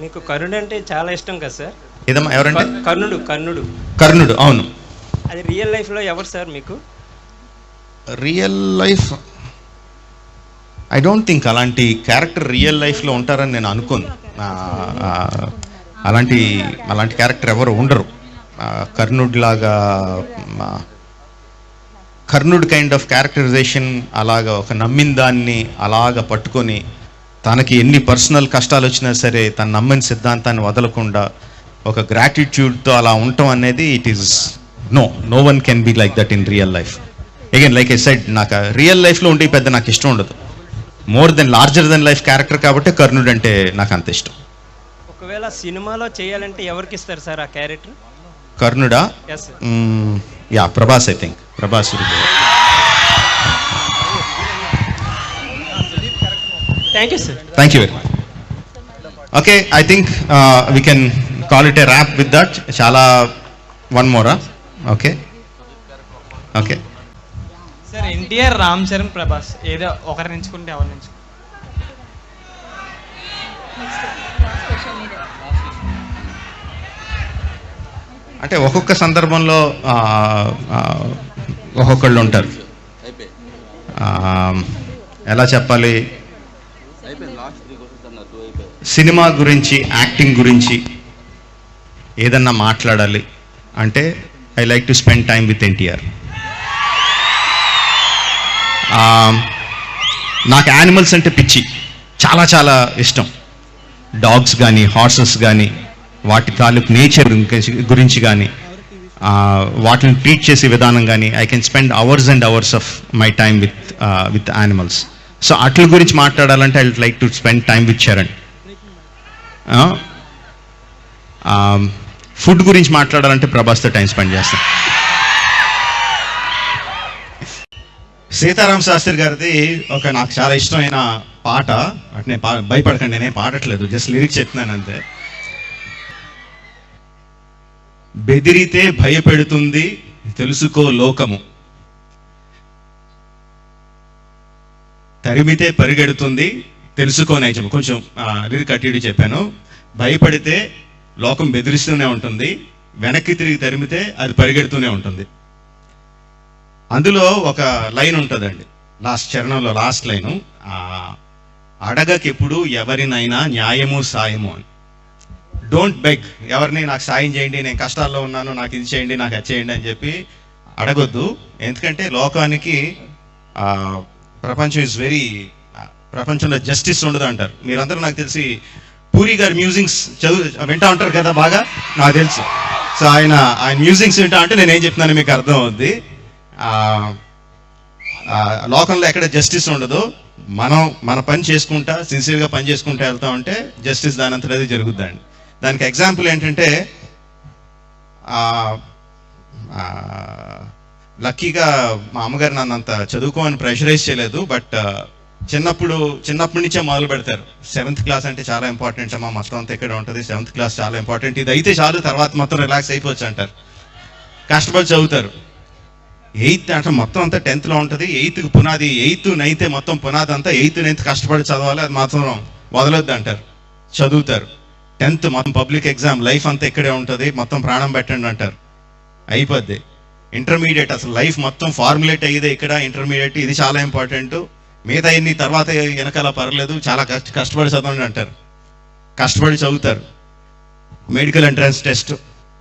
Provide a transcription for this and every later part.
మీకు కర్ణుడు అంటే చాలా ఇష్టం కదా సార్? ఏదమ్మా ఎవరంటే? కర్ణుడు. కర్ణుడు కర్ణుడు అవును. అది రియల్ లైఫ్లో ఎవరు సార్ మీకు? Real life I don't think అలాంటి క్యారెక్టర్ రియల్ లైఫ్లో ఉంటారని నేను అనుకోను. అలాంటి క్యారెక్టర్ ఎవరు ఉండరు. కర్ణుడ్ కైండ్ ఆఫ్ క్యారెక్టరైజేషన్ అలాగా ఒక నమ్మిన దాన్ని అలాగ పట్టుకొని తనకి ఎన్ని పర్సనల్ కష్టాలు వచ్చినా సరే తను నమ్మిన సిద్ధాంతాన్ని వదలకుండా ఒక గ్రాటిట్యూడ్తో అలా ఉండటం అనేది it is no one can be like that in real life. Again like I said, నాకు రియల్ లైఫ్లో ఉండే పెద్ద నాకు ఇష్టం ఉండదు. More than larger than life character కాబట్టి కర్ణుడు అంటే నాకు అంత ఇష్టం. ఒకవేళ సినిమాలో చేయాలంటే ఎవరికి ఇస్తారు సార్ ఆ క్యారెక్టర్? కర్ణుడా? Yeah Prabhas. I think Prabhas. Thank you sir. Thank you very much. Okay, I think we can call it a wrap with that. చాలా వన్ మోరా? Okay okay sir, NTR, Ram Charan, Prabhas ఏదో ఒకరిని ఎంచుకుంటే ఎవరిని ఎంచుకుంటే? అంటే ఒక్కొక్క సందర్భంలో ఒక్కొక్కళ్ళు ఉంటారు. ఎలా చెప్పాలి, సినిమా గురించి యాక్టింగ్ గురించి ఏదన్నా మాట్లాడాలి అంటే I like to spend time with NTR. నాకు యానిమల్స్ అంటే పిచ్చి, చాలా చాలా ఇష్టం. డాగ్స్ కానీ హార్సెస్ కానీ వాటి తాలూకు నేచర్ గురించి కానీ వాటిని ట్రీట్ చేసే విధానం కానీ I can spend hours and hours of my time with animals. So అట్ల గురించి మాట్లాడాలంటే I would like to spend time with Charan. Food గురించి మాట్లాడాలంటే ప్రభాస్తో టైం స్పెండ్ చేస్తాను. సీతారామ శాస్త్రి గారిది ఒక నాకు చాలా ఇష్టమైన పాట. అంటే భయపడకండి, నేనే పాడట్లేదు, జస్ట్ లిరిక్స్ చెప్తున్నాను అంతే. బెదిరితే భయపెడుతుంది తెలుసుకో లోకము, తరిమితే పరిగెడుతుంది తెలుసుకో నైజము. కొంచెం లిరిక్ అటు చెప్పాను. భయపడితే లోకం బెదిరిస్తూనే ఉంటుంది, వెనక్కి తిరిగి తరిమితే అది పరిగెడుతూనే ఉంటుంది. అందులో ఒక లైన్ ఉంటుందండి, లాస్ట్ చరణంలో లాస్ట్ లైను, అడగకెప్పుడు ఎవరినైనా న్యాయము సాయము అని. డోంట్ బెగ్ ఎవరిని నాకు సాయం చేయండి, నేను కష్టాల్లో ఉన్నాను, నాకు ఇది చేయండి, నాకు అది చేయండి అని చెప్పి అడగొద్దు. ఎందుకంటే లోకానికి ప్రపంచంలో జస్టిస్ ఉండదు అంటారు. మీరందరూ నాకు తెలిసి పూరి గారి మ్యూజిక్స్ వింటా ఉంటారు కదా బాగా, నాకు తెలుసు. సో ఆయన మ్యూజిక్స్ వింటా అంటే నేనేం చెప్తున్నాను మీకు అర్థం అవుద్ది. లోకంలో ఎక్కడ జస్టిస్ ఉండదు. మనం మన పని చేసుకుంటా సిన్సియర్గా పని చేసుకుంటా వెళ్తా ఉంటే జస్టిస్ దాని అంతా అది జరుగుద్దండి. దానికి ఎగ్జాంపుల్ ఏంటంటే, లక్కీగా మా అమ్మగారు నన్ను అంత చదువుకోమని ప్రెషరైజ్ చేయలేదు. బట్ చిన్నప్పటి నుంచే మొదలు పెడతారు. 7th క్లాస్ అంటే చాలా ఇంపార్టెంట్ అమ్మా, మొత్తం అంతా ఇక్కడ ఉంటుంది, 7th క్లాస్ చాలా ఇంపార్టెంట్, ఇది అయితే చాలు తర్వాత మొత్తం రిలాక్స్ అయిపోవచ్చు అంటారు. కష్టపడి చదువుతారు. 8th అంటే మొత్తం అంతా 10thలో ఉంటుంది. 8th పునాది, 8th 9th మొత్తం పునాది అంతా 8th 9th కష్టపడి చదవాలి, అది మాత్రం వదలొద్దు అంటారు. చదువుతారు. 10th మొత్తం పబ్లిక్ ఎగ్జామ్, లైఫ్ అంతా ఇక్కడే ఉంటుంది, మొత్తం ప్రాణం పెట్టండి అంటారు, అయిపోద్ది. ఇంటర్మీడియట్ అసలు లైఫ్ మొత్తం ఫార్ములేట్ అయ్యేదే ఇక్కడ. ఇంటర్మీడియట్ ఇది చాలా ఇంపార్టెంట్, మిగతా ఎన్ని తర్వాత వెనకాల పర్లేదు, చాలా కష్టపడి చదవండి అంటారు. కష్టపడి చదువుతారు. మెడికల్ ఎంట్రన్స్ టెస్ట్,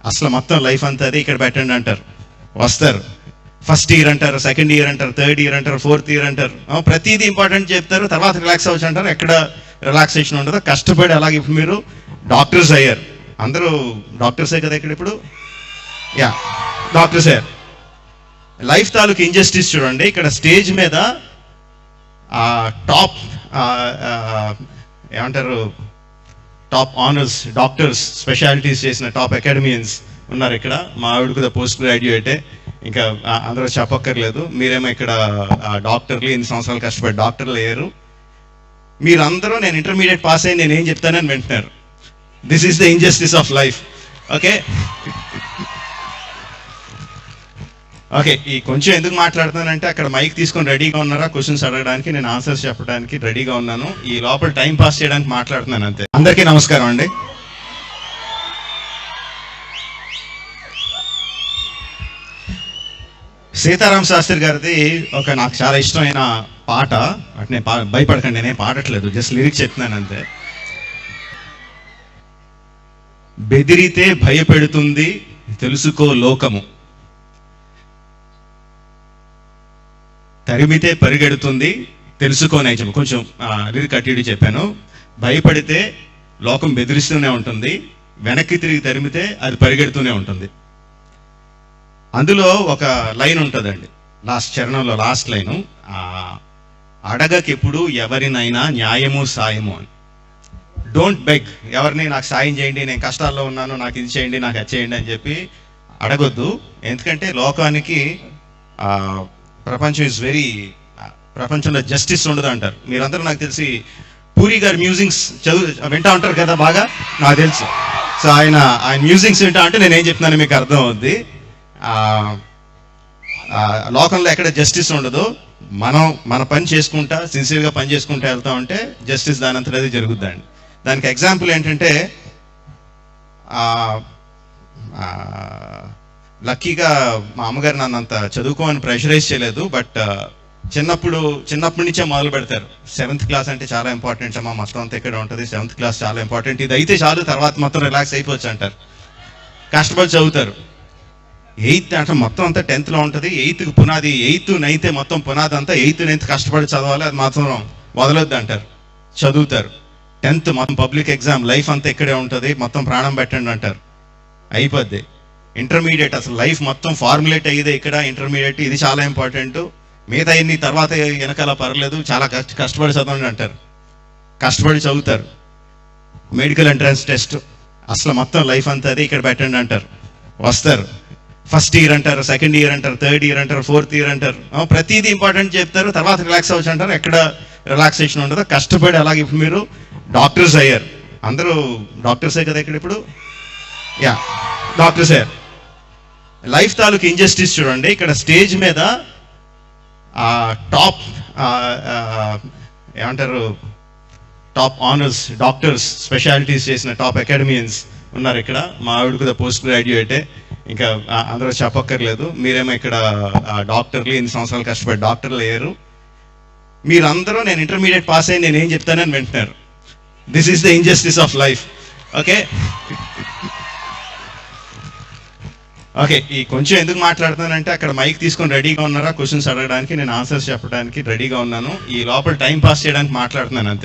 అసలు మొత్తం లైఫ్ అంతా అదే ఇక్కడ పెట్టండి అంటారు. వస్తారు. ఫస్ట్ ఇయర్ అంటారు, సెకండ్ ఇయర్ అంటారు, థర్డ్ ఇయర్ అంటారు, 4th ఇయర్ అంటారు. ప్రతిదీ ఇంపార్టెంట్ చెప్తారు, తర్వాత రిలాక్స్ అవ్వచ్చు అంటారు. ఎక్కడ రిలాక్సేషన్ ఉండదు. కష్టపడి అలాగే ఇప్పుడు మీరు డాక్టర్స్ అయ్యారు. అందరూ డాక్టర్సే కదా ఇక్కడ ఇప్పుడు. యా, డాక్టర్స్ అయ్యారు. లైఫ్ తాలూకు ఇంజస్టిస్ చూడండి. ఇక్కడ స్టేజ్ మీద టాప్ ఏమంటారు, టాప్ ఆనర్స్ డాక్టర్స్, స్పెషాలిటీస్ చేసిన టాప్ అకాడమియన్స్ ఉన్నారు ఇక్కడ. మా ఆవిడ కూడా పోస్ట్ గ్రాడ్యుయేటే, ఇంకా అందరూ చెప్పక్కర్లేదు. మీరేమో ఇక్కడ డాక్టర్లు, 8 సంవత్సరాలు కష్టపడి డాక్టర్లు అయ్యారు. మీరందరూ నేను ఇంటర్మీడియట్ పాస్ అయ్యి నేను ఏం చెప్తానని వింటున్నారు. This is the injustice of life. Okay okay ఈ కొంచెం ఎందుకు మాట్లాడుతున్నానంటే, అక్కడ మైక్ తీసుకొని రెడీగా ఉన్నారా క్వశ్చన్స్ అడగడానికి, నేను ఆన్సర్స్ చెప్పడానికి రెడీగా ఉన్నాను. ఈ లోపల టైం పాస్ చేయడానికి మాట్లాడుతున్నాను అంతే. అందరికీ నమస్కారం అండి. సీతారామ శాస్త్రి గారిది ఒక నాకు చాలా ఇష్టమైన పాట. అంటే నేను భయపడకండి, నేనేం పాడట్లేదు, జస్ట్ లిరిక్స్ చెప్తున్నాను అంతే. బెదిరితే భయపెడుతుంది తెలుసుకో లోకము, తరిమితే పరిగెడుతుంది తెలుసుకో నైజము. కొంచెం లిరిక్ అటు ఇటు చెప్పాను. భయపడితే లోకం బెదిరిస్తూనే ఉంటుంది, వెనక్కి తిరిగి తరిమితే అది పరిగెడుతూనే ఉంటుంది. అందులో ఒక లైన్ ఉంటుందండి, లాస్ట్ చరణంలో లాస్ట్ లైను, అడగకెప్పుడు ఎవరినైనా న్యాయము సాయము అని. డోంట్ బెగ్, ఎవరిని నాకు సాయం చేయండి, నేను కష్టాల్లో ఉన్నాను, నాకు ఇది చేయండి, నాకు అది చేయండి అని చెప్పి అడగొద్దు. ఎందుకంటే లోకానికి ప్రపంచం ప్రపంచంలో జస్టిస్ ఉండదు అంటారు. మీరందరూ నాకు తెలిసి పూరి గారి మ్యూజిక్స్ వింటా ఉంటారు కదా బాగా, నాకు తెలుసు. సో ఆయన మ్యూజిక్స్ వింటా అంటే నేనేం చెప్తున్నాను మీకు అర్థం అవుద్ది. లోకంలో ఎక్కడ జస్టిస్ ఉండదు. మనం మన పని చేసుకుంటా సిన్సియర్గా పని చేసుకుంటూ వెళ్తా ఉంటే జస్టిస్ దాని అంతటా అది జరుగుద్దండి. దానికి ఎగ్జాంపుల్ ఏంటంటే, లక్కీగా మా అమ్మగారు నన్ను అంత చదువుకోమని ప్రెషరైజ్ చేయలేదు. బట్ చిన్నప్పటి నుంచే మొదలు పెడతారు. 7th క్లాస్ అంటే చాలా ఇంపార్టెంట్ అమ్మా, మొత్తం అంతా ఇక్కడ ఉంటుంది, 7th క్లాస్ చాలా ఇంపార్టెంట్, ఇది అయితే చాలు, తర్వాత మొత్తం రిలాక్స్ అయిపోవచ్చు అంటారు. కష్టపడి చదువుతారు. 8th అంటే మొత్తం అంతా 10thలో ఉంటుంది, 8th పునాది, 8th 9th మొత్తం పునాది అంతా, 8th 9th కష్టపడి చదవాలి, అది మాత్రం వదలొద్దు అంటారు. చదువుతారు. 10th మొత్తం పబ్లిక్ ఎగ్జామ్, లైఫ్ అంతా ఇక్కడే ఉంటుంది, మొత్తం ప్రాణం పెట్టండి అంటారు, అయిపోద్ది. ఇంటర్మీడియట్ అసలు లైఫ్ మొత్తం ఫార్ములేట్ అయ్యేదే ఇక్కడ, ఇంటర్మీడియట్ ఇది చాలా ఇంపార్టెంట్, మిగతా ఎన్ని తర్వాత వెనకాల పర్లేదు, చాలా కష్టపడి చదవండి అంటారు. కష్టపడి చదువుతారు. మెడికల్ ఎంట్రన్స్ టెస్ట్, అసలు మొత్తం లైఫ్ అంతా అది ఇక్కడ పెట్టండి అంటారు. వస్తారు. ఫస్ట్ ఇయర్ అంటారు, సెకండ్ ఇయర్ అంటారు, థర్డ్ ఇయర్ అంటారు, 4th ఇయర్ అంటారు, ప్రతిదీ ఇంపార్టెంట్ చెప్తారు. తర్వాత రిలాక్స్ అవ్వచ్చు అంటారు, ఎక్కడ రిలాక్సేషన్ ఉండదు. కష్టపడి అలాగే ఇప్పుడు మీరు డాక్టర్స్ అయ్యారు, అందరూ డాక్టర్సే కదా ఇక్కడ ఇప్పుడు, యా డాక్టర్స్ అయ్యారు. లైఫ్ తాలూకు ఇంజస్టిస్ చూడండి. ఇక్కడ స్టేజ్ మీద టాప్ ఏమంటారు, టాప్ ఆనర్స్ డాక్టర్స్, స్పెషాలిటీస్ చేసిన టాప్ అకాడమియన్స్ ఉన్నారు ఇక్కడ. మా ఆవిడ కూడా పోస్ట్ గ్రాడ్యుయేటే, ఇంకా అందరూ చెప్పక్కర్లేదు. మీరేమో ఇక్కడ డాక్టర్లు, 8 సంవత్సరాలు కష్టపడి డాక్టర్లు అయ్యారు. మీరందరూ నేను ఇంటర్మీడియట్ పాస్ అయ్యి నేను ఏం చెప్తానని వింటున్నారు. This is the injustice of life. Okay okay ఈ కొంచెం ఎందుకు మాట్లాడుతానంటే, అక్కడ మైక్ తీసుకొని రెడీగా ఉన్నారా క్వశ్చన్స్ అడగడానికి, నేను ఆన్సర్స్ చెప్పడానికి రెడీగా ఉన్నాను. ఈ లోపల టైం పాస్ చేయడానికి మాట్లాడుతున్నాను అంతే.